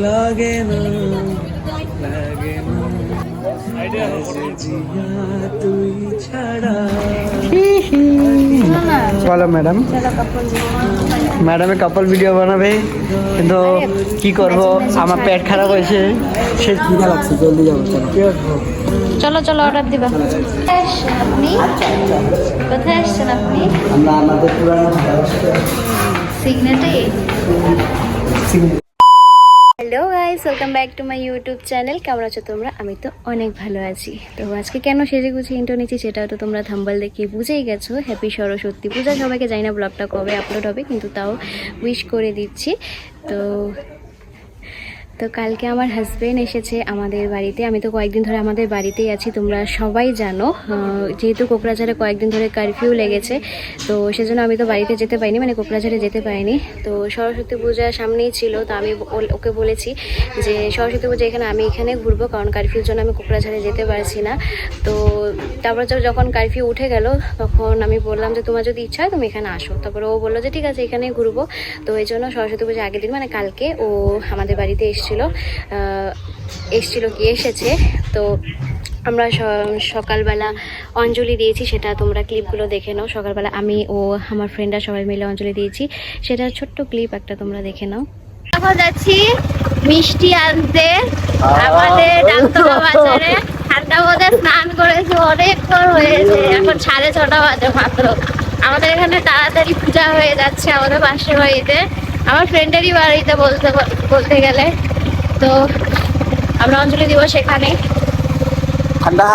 লাগে না লাগে না তুই ছাড়া। বলো ম্যাডাম, ম্যাডামে কাপল ভিডিও বানাবে কিন্তু কি করব, আমার পেট খারাপ হয়েছে, সে খিদা লাগছে, জলদি যাবো। চলো চলো অর্ডার দিবা। আপনি কোথায় আসছেন? আপনি আমরা আমাদের পুরানো সিগনেটে। Hello guys, welcome back to my YouTube channel. কেমন আছো তোমরা? আমি তো অনেক ভালো আছি। তো আজকে কেন সেজে গুছিয়ে ইন্টো নিচ্ছি সেটাও তো তোমরা থাম্বনেল দেখে বুঝেই গেছো। হ্যাপি সরস্বতী পূজা সবাইকে। জানি না ব্লগটা কবে আপলোড হবে, কিন্তু তাও উইশ করে দিচ্ছি। তো কালকে আমার হাজব্যান্ড এসেছে আমাদের বাড়িতে। আমি তো কয়েকদিন ধরে আমাদের বাড়িতেই আছি, তোমরা সবাই জানো। যেহেতু কোকড়াঝাড়ে কয়েকদিন ধরে কারফিউ লেগেছে, তো সেজন্য আমি তো বাড়িতে যেতে পারিনি, মানে কোকড়াঝাড়ে যেতে পারিনি। তো সরস্বতী পূজা সামনেই ছিল, তো আমি ওকে বলেছি যে সরস্বতী পূজা আমি এখানে ঘুরবো, কারণ কারফিউর জন্য আমি কোকড়াঝাড়ে যেতে পারছি না। তো তারপর যখন কারফিউ উঠে গেল, তখন আমি বললাম যে তোমার যদি ইচ্ছা হয় তুমি এখানে আসো। তারপরে ও বললো যে ঠিক আছে এখানেই ঘুরবো। তো এই জন্য সরস্বতী পূজা আগের দিন, মানে কালকে, ও আমাদের বাড়িতে এসেছে। তো আমরা সকালবেলা অঞ্জলি দিয়েছি, সেটা তোমরা ক্লিপগুলো দেখে নাও। সকালবেলা আমি ও আমার ফ্রেন্ডরা সবাই মিলে অঞ্জলি দিয়েছি, সেটা ছোট্ট ক্লিপ একটা তোমরা দেখে নাও। এখন যাচ্ছি মিষ্টি আনতে আমাদের ডাক্তার বাজারে। ঠান্ডা মধ্যে স্নান করেছি, অনেকক্ষণ হয়েছে, এখন 6:30 বাজে মাত্র। আমাদের এখানে তাড়াতাড়ি পূজা হয়ে যাচ্ছে আমাদের পাশের বাড়িতে, আমার ফ্রেন্ডেরই বাড়িতে বলতে গেলে। তো আমরা অঞ্জলি দিব সেখানে। ঠান্ডা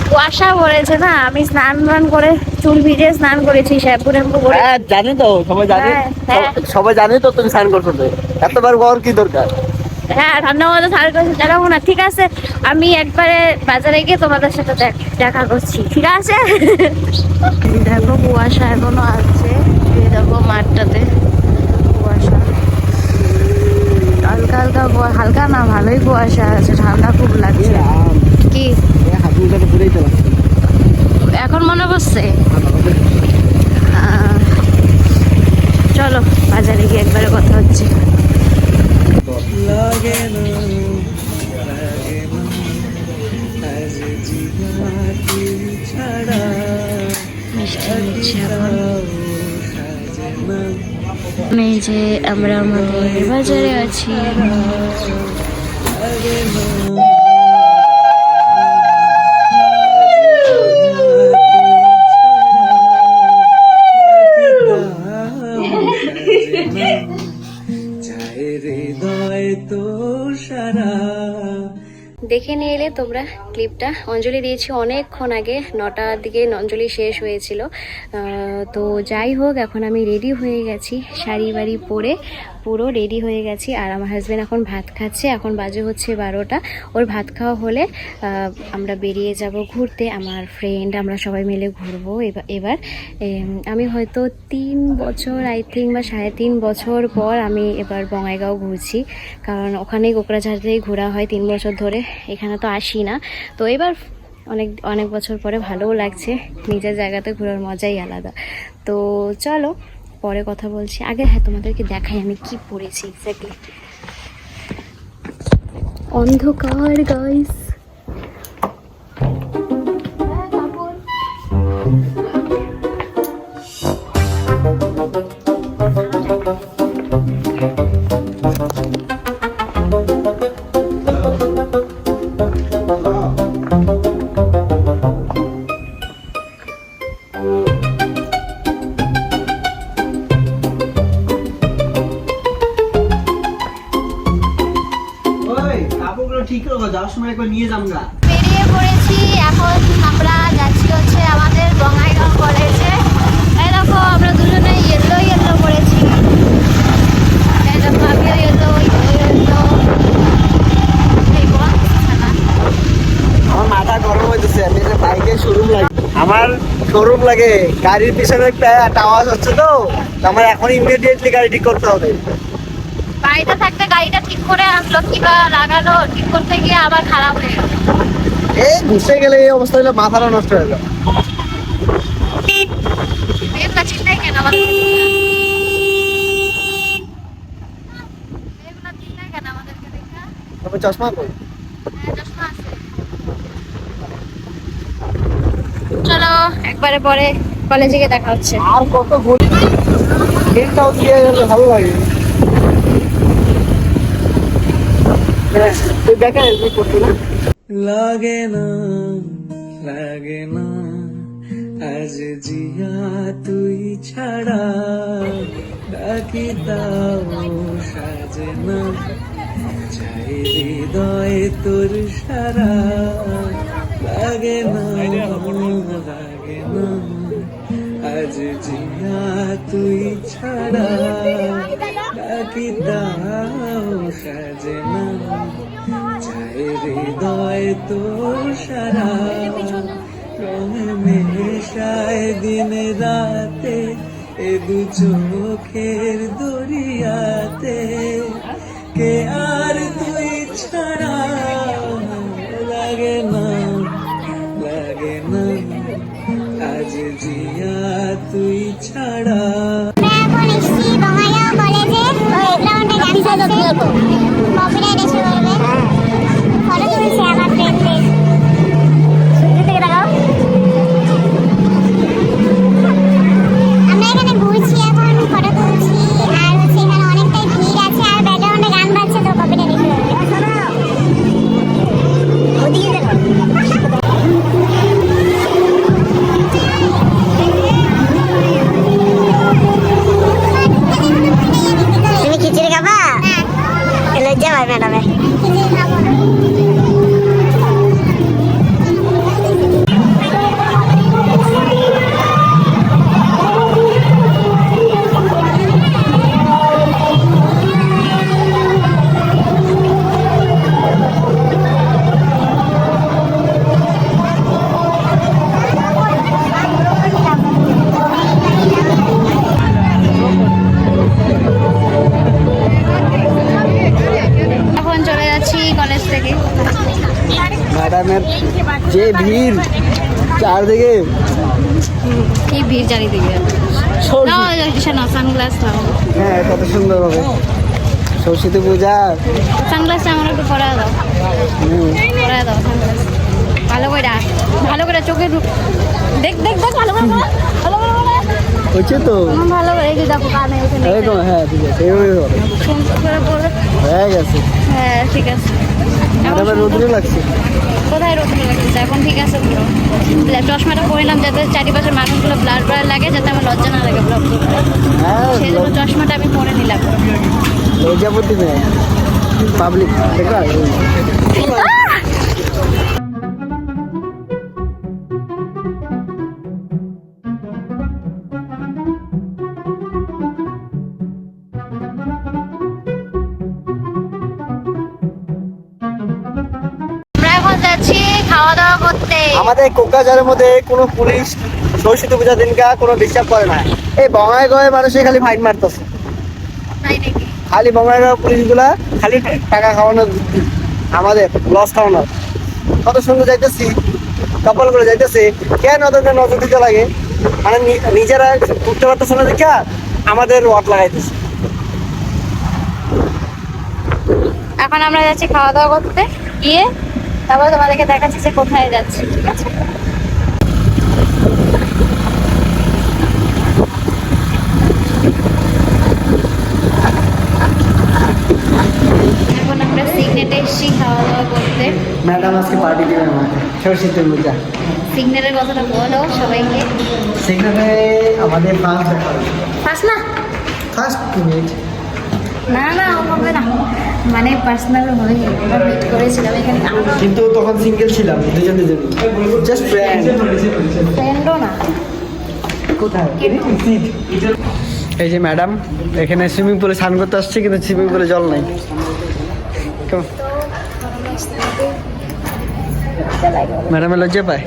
কুয়াশা পড়েছে না, আমি স্নান করে চুল ভিজে স্নান করেছি শ্যাম্পু করে। জানি তো, সবাই জানে, সবাই জানে তো তুমি স্নান করছো, এতবার গরম কি দরকার? হ্যাঁ, ঠান্ডা মধ্যে স্নান করেছি, জানাবো না। ঠিক আছে, আমি একবারে বাজারে গিয়ে তোমাদের সাথে দেখা করছি, ঠিক আছে? দেখো কুয়াশা এখনো আছে, এই দেখো মাঠটাতে কুয়াশা, হালকা হালকা, হালকা না ভালোই কুয়াশা আছে, ঠান্ডা খুব লাগছে। কি এখন মনে পড়ছে? চলো বাজারে গিয়ে একবারে কথা হচ্ছে। এই যে আমরা আমাদের বাজারে আছি। দেখে নিয়ে এলে তোমরা ক্লিপটা। অঞ্জলি দিয়েছি অনেকক্ষণ আগে, 9টার দিকে অঞ্জলি শেষ হয়েছিল। তো যাই হোক, এখন আমি রেডি হয়ে গেছি, শাড়ি বাড়ি পরে পুরো রেডি হয়ে গেছি। আর আমার হাজব্যান্ড এখন ভাত খাচ্ছে, এখন বাজে হচ্ছে 12টা। ওর ভাত খাওয়া হলে আমরা বেরিয়ে যাব ঘুরতে, আমার ফ্রেন্ড আমরা সবাই মিলে ঘুরবো। এবার আমি হয়তো 3 বছর আই থিঙ্ক বা 3.5 বছর পর আমি এবার বঙ্গাইগাঁও ঘুরছি, কারণ ওখানেই কোকড়াঝাড়েই ঘোরা হয় 3 বছর ধরে, এখানে তো আসি না। তো এবার অনেক বছর পরে ভালোও লাগছে, নিজের জায়গাতে ঘোরার মজাই আলাদা। তো চলো পরে কথা বলছি। আগে হ্যাঁ, তোমাদেরকে দেখাই আমি কি পরেছি এক্স্যাক্টলি। অন্ধকার গাইস, বেরিয়ে পড়েছি। এখন আমরা যাচ্ছি হচ্ছে আমাদের বঙ্গাইগাঁও কলেজে। এই দেখো আমরা দুজনে ইয়েলো পড়েছি, এই দেখো আমিও ইয়েলো। আমার মাথা গরম হইতেছে, আমি বাইকে আমার শোরুম লাগে, গাড়ির পিছনে একটা আওয়াজ হচ্ছে, তো আমার এখন ইমিডিয়েটলি গাড়ি ঠিক করতে হবে। বাড়িতে থাকতে গাড়িটা ঠিক করে আসলো, কিবা লাগানো ঠিক করতে গিয়ে আবার খারাপ হয়ে গেল। এই ঘুষে গেলে এই অবস্থা হলে মাথাটা নষ্ট হয়ে গেল। চিন্তাই কেন আমার ওই চশমা কই? চলো একবারে পরে কলেজে গিয়ে দেখা হচ্ছে। আর কত ঘুরি, দিনটাও দিয়ে গেলে ভালো লাগে। হ্যাঁ, তুই দেখে তুই করবি না? লাগে না লাগে না আজ জিয়া তুই ছাড়া ডাকি তাও সাজে না চাই হৃদয় তোর সারা লাগে না লাগে না আজ জিয়া তুই ছাড়া ডাকি তাও সাজে না চাই হৃদয় তোর সারা রঙে মেশায় দিন রাতে এ দু চোখের দরিয়াতে কে আর তুই ছাড়া লাগে না আজ জিয়া তুই ছাড়া। এখন এসছি বঙ্গাইগাঁও কলেজে, ওই গ্রাউন্ডে গান চলছে, কপিরাইট এসে বলবে। ফটো তুলছে আমার ফ্রেন্ডদের, সূর্য থেকে দেখাও। আমরা এখানে ঘুরছি এখন, ফটো তুলছি, আর হচ্ছে এখানে অনেকটাই ভিড় আছে, আর ব্যাকগ্রাউন্ডে গান বাজছে তো কপিরাইট এসে বলবে। ওদিকে দেখো। তুমি খিচুড়ি খাবা? লজ্জা পায় ম্যাডামে। এখন চলে যাচ্ছি কলেজ থেকে। ম্যাডামের যে ভিড় চারদিকে, কি ভিড় চারিদিকে। না সানগ্লাস নাও। হ্যাঁ কত সুন্দর হবে সরস্বতী পূজা। সানগ্লাসটা আমার একটু পরে দাও, পরে দাও সানগ্লাস। ভালো করে চোখে দেখ দেখ দেখ ভালো করে ভালো করে হচ্ছে তো ভালো করে। এই যে দেখো কানে এখানে এরকম, হ্যাঁ ঠিক আছে এইভাবে হবে। সুন্দর করে পরে। হয়ে গেছে। হ্যাঁ ঠিক আছে। ম্যাডামের রোদ্রে লাগছে। কোথায় রোদ্রে লাগছে? এখন ঠিক আছে পুরো। চশমাটা পরিলাম যাতে চারিপাশের মানুষগুলো ব্লার লাগে, যাতে আমার লজ্জা না লাগে ব্লগ করতে। হ্যাঁ সেই জন্য চশমাটা আমি পরে নিলাম। লজ্জাপতি নেই পাবলিক দেখা। আমরা এখন যাচ্ছি খাওয়া দাওয়া করতে। আমাদের কোকরাঝারের মধ্যে কোনো পুলিশ সরস্বতী পূজা দিনকা কোনো ডিস্টার্ব করে না। এই বঙ্গাইগাঁওয়ের মানুষে খালি ফাইন মারতেছে, তাই নাকি? খালি বঙ্গাইগাঁও পুলিশগুলা খালি টাকা খাওয়ানোর, আমাদের লস খাওয়ানোর। কত সুন্দর যাইতেছি, কপাল করে যাইতেছে, কেন ওদেরকে নজর দিতে লাগে? মানে নিজেরা উঠতে পারতেছে না দেখা আমাদের ওয়াট লাগাইতেছে। এখন আমরা যাচ্ছি খাওয়া দাওয়া করতে, গিয়ে তারপর তোমাদেরকে দেখাচ্ছি যে কোথায় যাচ্ছি। ঠিক আছে? এখন আমরা সিগনেটে এসেছি খাওয়া দাওয়া করতে। ম্যাডাম আজকে পার্টি দিবেন আমাকে সরস্বতী পূজা। সিগনেটের কথাটা বলো সবাইকে। সেখানে আমাদের ফার্স্ট দেখা ফার্স্ট না, ফার্স্ট মিনিট না না হবে না, মানে পার্সোনাল হয়ে আমরা মিট করেছিলাম এখানে। কিন্তু তখন সিঙ্গেল ছিলাম, দুজন জাস্ট ফ্রেন্ড। ফ্রেন্ডও না। কোথায়? এই যে ম্যাডাম এখানে সুইমিং পুলে স্নান করতে আসছে, কিন্তু সুইমিং পুলে জল নাই। কেমন ম্যাডামের লজ্জা পায়?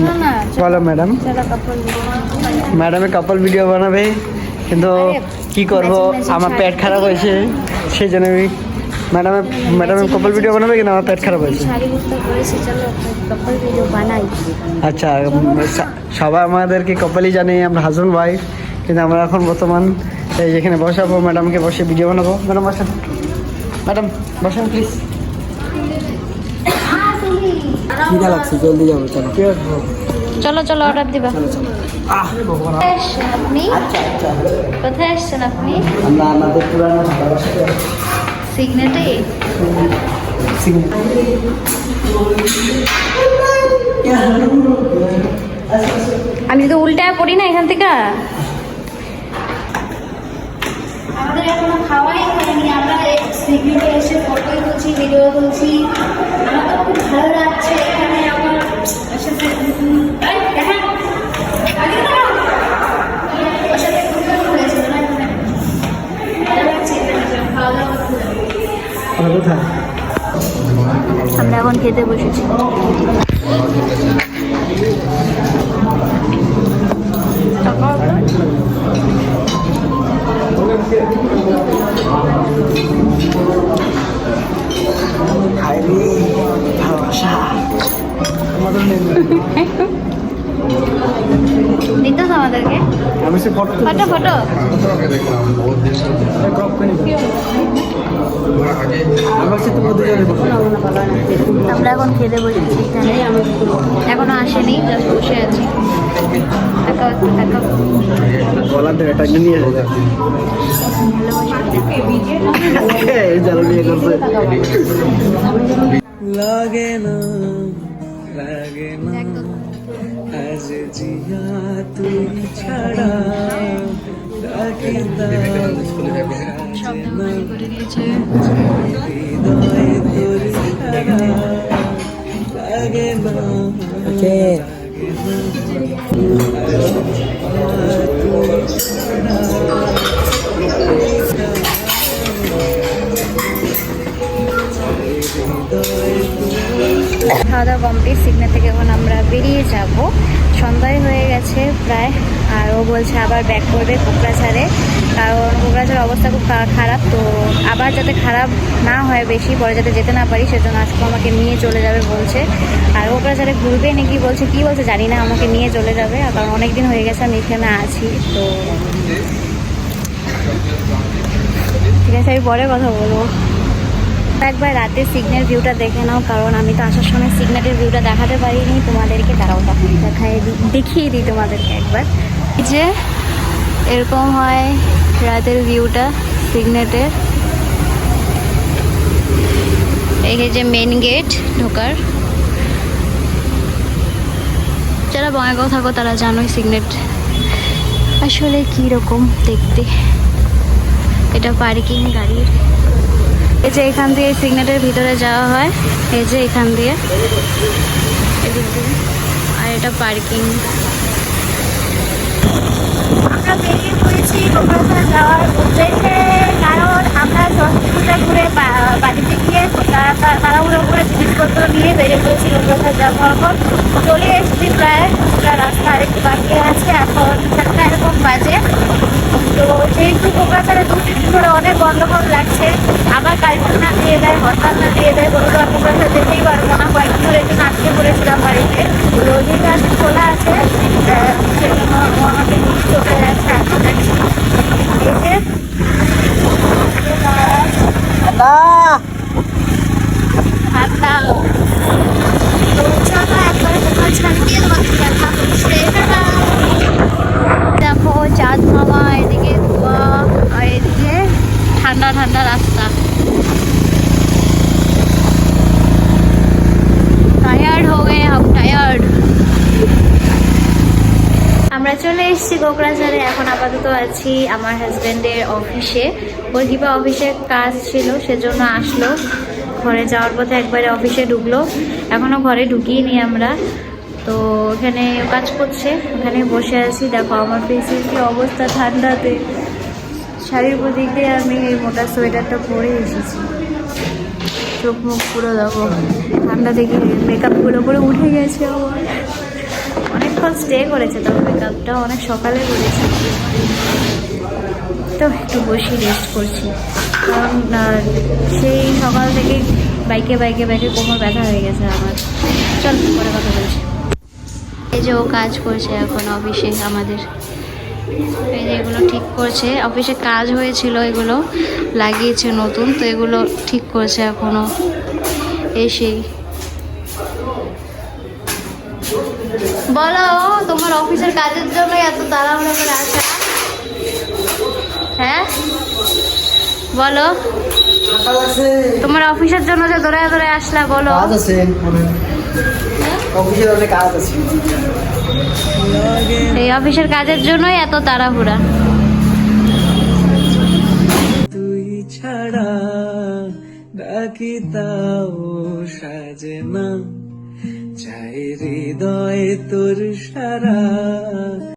না না, বলো ম্যাডাম। চলো কাপড় ম্যাডামে কাপল ভিডিও বানাবে, কিন্তু কি করব, আমার পেট খারাপ হয়েছে, সেই জন্য আমি ম্যাডামের কাপল ভিডিও বানাবে, কিন্তু আমার পেট খারাপ হয়েছে। শাড়ি বুঝতে করেছি, চলো কাপড় ভিডিও বানাই। আচ্ছা, সবাই আমাদেরকে কপালই জানে, আমরা হাজব্যান্ড ওয়াইফ, কিন্তু আমরা এখন বর্তমান এই যেখানে বসাবো, ম্যাডামকে বসে ভিডিও বানাবো। ম্যাডাম বসেন। ম্যাডাম বসেন প্লিজ। খিদা লাগছে, জলদি যাবো, চলো। চলো চলো অর্ডার দিবা। কোথায় আসছেন আপনি? আচ্ছা আচ্ছা, কোথায় আসছেন আপনি? আমরা আমাদের পুরানো ভালোবাসা সিগনেটে। আমি তো উল্টায় পড়ি না এখান থেকে। আমাদের এখনো খাওয়াই হয়নি, আমরা সিগনেটে এসে ফটো তুলছি, ভিডিও তুলছি। আমার তো খুব ভালো লাগছে এখানে আমার সাথে। ওর সাথে খুব ভালো হয়েছিল না এখানে, ভালো লাগছে এখানে খাওয়া দাওয়া করতে। কোথায়? আমরা এখন খেতে বসেছি। হাইরে ভালোবাসা আমাদের নেই। দিতে তো আমাদেরকে আমি সে ফটো ফটো ফটো। আমার সাথে মধ্যে যাবে। আমরা এখন খেতে বসেছি এখানে, এখনো আসেনি, জাস্ট বসে আছি। গলা থেকে এটা নিয়ে জ্বালা নিয়ে করছে। লাগে না আজ জিয়া তুই ছাড়া ডাকি হৃদয় তোর ছাড়া লাগে না। খাওয়া দাওয়া কমপ্লিট, সিগনেট থেকে এখন আমরা বেরিয়ে যাব। সন্ধ্যায় হয়ে গেছে প্রায়, আর ও বলছে আবার ব্যাক করবে কোকড়াঝাড়ে, কারণ কোকড়াঝাড়ের অবস্থা খুব খারাপ। তো আবার যাতে খারাপ না হয় বেশি, পরে যাতে যেতে না পারি, সেজন্য আজকে আমাকে নিয়ে চলে যাবে বলছে। আর কোকড়াঝাড়ে ঘুরবে নাকি বলছে, কি বলছে জানি না, আমাকে নিয়ে চলে যাবে। কারণ অনেক দিন হয়ে গেছে আমি এখানে আছি। তো ঠিক আছে, আমি পরে কথা বলবো। একবার রাতে সিগন্যাল ভিউটা দেখে নাও, কারণ আমি তো আসার সময় সিগন্যালের ভিউটা দেখাতে পারিনি তোমাদেরকে। দাঁড়াও দেখিয়ে দিই তোমাদেরকে একবার। এই যে এরকম হয় রাতের ভিউটা সিগনেটের। এই যে মেন গেট ঢোকার। যারা বঙ্গাইগাঁও থাকো তারা জানোই সিগনেট আসলে কীরকম দেখতে। এটা পার্কিং গাড়ির। এই যে এখান দিয়ে সিগনেটের ভিতরে যাওয়া হয়, এই যে এখান দিয়ে, এদিক দিয়ে। আর এটা পার্কিং। আমরা বেরিয়ে পড়েছি কোকড়াঝাড় যাওয়ার উদ্দেশ্যে, কারণ আমরা সংস্কৃতিটা ঘুরে বাড়িতে গিয়ে তাড়াহুড়ো করে জিনিসপত্র নিয়ে বেরিয়ে পড়েছি কোকড়াঝাড় যাবো। এখন চলে এসেছি, প্রায় রাস্তা আরেকটু বাকি আছে, এখন 7টা এরকম বাজে। তো যেহেতু কোকড়াঝাড়ে 2-3 দিন ধরে অনেক গন্ডগোল লাগছে, আবার কালকে না দিয়ে দেয়, হঠাৎ না দিয়ে দেয়, বললো আমি কোকড়াঝাড় যেতেই পারবো না। কয়েকদিন ধরে একটু আটকে পড়েছিলাম বাড়িতে, রোজই আজকে খোলা আছে, সেজন্য আমাকে নিয়ে চলে যাচ্ছে। এখন দেখছি এই যে হাতটা তো চলো একবার কোকড়াঝাড় গিয়ে তোমাকে দেখা হচ্ছে। দেখো চাঁদ মামা, এদিকে ধোয়া, আর এদিকে ঠান্ডা ঠান্ডা রাস্তা। টায়ার্ড হয়ে গেছে, হাম টায়ার্ড। আমরা চলে এসেছি কোকড়াঝাড়ে। এখন আপাতত আছি আমার হাজব্যান্ডের অফিসে। ওর কিবা অফিসে কাজ ছিল, সেজন্য আসলো। ঘরে যাওয়ার পথে একবারে অফিসে ঢুকলো, এখনও ঘরে ঢুকিয়ে আমরা। তো ওখানে কাজ করছে, ওখানে বসে আছি। দেখো আমার ফেসের কি অবস্থা ঠান্ডাতে। শাড়ির প্রদিক দিয়ে আমি এই মোটা সোয়েটারটা পরে এসেছি। চোখ মুখ পুরো দেখো ঠান্ডা থেকে মেকআপগুলো করে উঠে গেছে আমার। অনেকক্ষণ স্টে করেছে, তবে মেকআপটা অনেক সকালে করেছি। তো একটু বসে রেস্ট করছি, কারণ সেই সকাল থেকে বাইকে বাইকে বাইকে কোমর ব্যথা হয়ে গেছে আমার। চল পরে কথা বলছি। এই যে ও কাজ করছে এখন অফিসে আমাদের। এই যে এগুলো ঠিক করছে, অফিসে কাজ হয়েছিল, এগুলো লাগিয়েছে নতুন, তো এগুলো ঠিক করছে এখনো এসেই। বলো, তোমার অফিসের কাজের জন্য এত তাড়াহুড়ো করে আসা? হ্যাঁ বলো, তোমার অফিসের জন্য যে দৌড়ায় দৌড়ায় আসলা, বলো। কাজ আছে অফিসের, অনেক কাজ আছে। এই অফিসের কাজের জন্যই এত তাড়াহুড়া। তুই ছাড়া ডাকি তাও সাজে না, চাই হৃদয় তোর সারা।